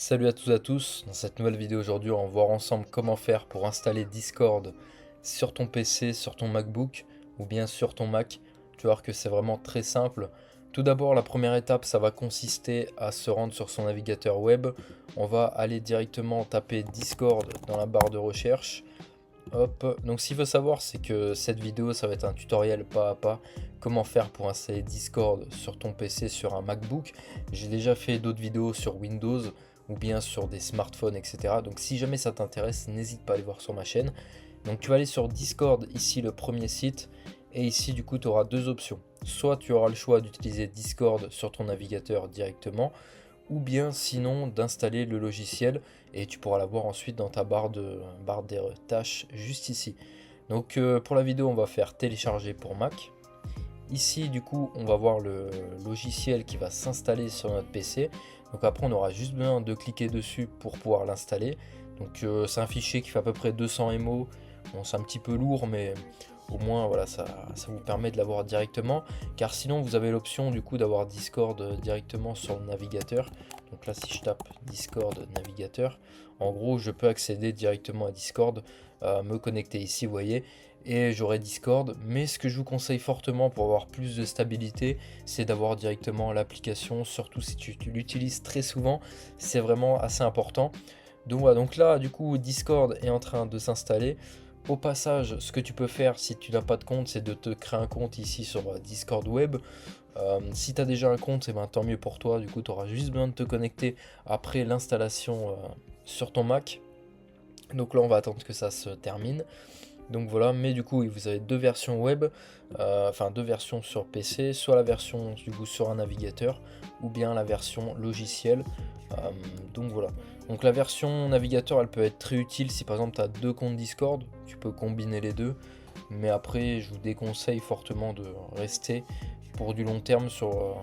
Salut à tous dans cette nouvelle vidéo aujourd'hui on va voir ensemble comment faire pour installer Discord sur ton PC, sur ton MacBook ou bien sur ton Mac. Tu vas voir que c'est vraiment très simple. Tout d'abord la première étape ça va consister à se rendre sur son navigateur web. On va aller directement taper Discord dans la barre de recherche. Hop, donc ce qu'il faut savoir c'est que cette vidéo ça va être un tutoriel pas à pas comment faire pour installer Discord sur ton PC sur un MacBook. J'ai déjà fait d'autres vidéos sur Windows ou bien sur des smartphones etc. Donc si jamais ça t'intéresse n'hésite pas à aller voir sur ma chaîne. Donc tu vas aller sur Discord, ici le premier site, et ici du coup tu auras deux options. Soit tu auras le choix d'utiliser Discord sur ton navigateur directement, ou bien sinon d'installer le logiciel et tu pourras l'avoir ensuite dans ta barre des tâches juste ici. Donc pour la vidéo on va faire télécharger pour Mac. Ici du coup on va voir le logiciel qui va s'installer sur notre PC. Donc après on aura juste besoin de cliquer dessus pour pouvoir l'installer. Donc c'est un fichier qui fait à peu près 200 MO. Bon, c'est un petit peu lourd mais au moins voilà ça vous permet de l'avoir directement, car sinon vous avez l'option du coup d'avoir Discord directement sur le navigateur. Donc là si je tape Discord navigateur, en gros je peux accéder directement à Discord, me connecter ici vous voyez, et j'aurai Discord. Mais ce que je vous conseille fortement pour avoir plus de stabilité, c'est d'avoir directement l'application, surtout si tu l'utilises très souvent, c'est vraiment assez important. Donc voilà, donc là du coup Discord est en train de s'installer. Au passage, ce que tu peux faire si tu n'as pas de compte, c'est de te créer un compte ici sur Discord Web. Si tu as déjà un compte, c'est ben, tant mieux pour toi. Du coup, tu auras juste besoin de te connecter après l'installation sur ton Mac. Donc là, on va attendre que ça se termine. Donc voilà, mais du coup, vous avez deux versions web, enfin deux versions sur PC, soit la version du coup sur un navigateur, ou bien la version logicielle. Donc voilà. Donc la version navigateur, elle peut être très utile si par exemple tu as deux comptes Discord, tu peux combiner les deux. Mais après, je vous déconseille fortement de rester pour du long terme sur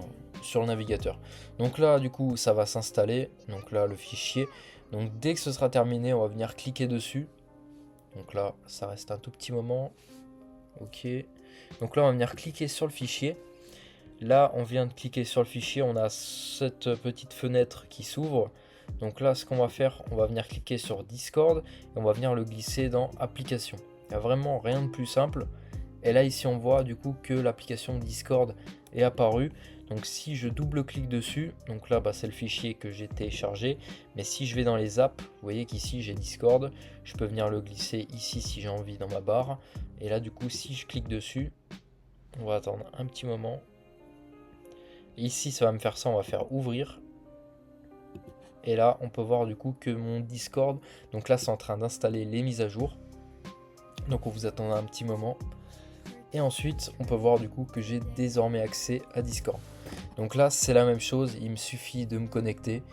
le navigateur. Donc là, du coup, ça va s'installer. Donc là, le fichier. Donc dès que ce sera terminé, on va venir cliquer dessus. Donc là, ça reste un tout petit moment. Ok. Donc là, on va venir cliquer sur le fichier. Là, on vient de cliquer sur le fichier. On a cette petite fenêtre qui s'ouvre. Donc là, ce qu'on va faire, on va venir cliquer sur Discord et on va venir le glisser dans Applications. Il n'y a vraiment rien de plus simple. Et là, ici, on voit du coup que l'application Discord est apparue. Donc si je double-clique dessus, donc là, bah, c'est le fichier que j'ai téléchargé. Mais si je vais dans les apps, vous voyez qu'ici, j'ai Discord. Je peux venir le glisser ici si j'ai envie dans ma barre. Et là, du coup, si je clique dessus, on va attendre un petit moment. Ici, ça va me faire ça, on va faire ouvrir. Et là, on peut voir du coup que mon Discord, donc là, c'est en train d'installer les mises à jour. Donc on vous attend un petit moment. Et ensuite, on peut voir du coup que j'ai désormais accès à Discord. Donc là, c'est la même chose, il me suffit de me connecter.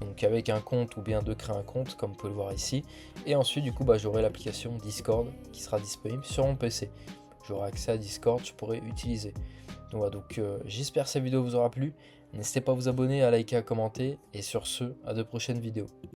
Donc avec un compte ou bien de créer un compte, comme vous pouvez le voir ici. Et ensuite, du coup, bah, j'aurai l'application Discord qui sera disponible sur mon PC. J'aurai accès à Discord, je pourrai utiliser. Donc, voilà, donc j'espère que cette vidéo vous aura plu. N'hésitez pas à vous abonner, à liker, à commenter. Et sur ce, à de prochaines vidéos.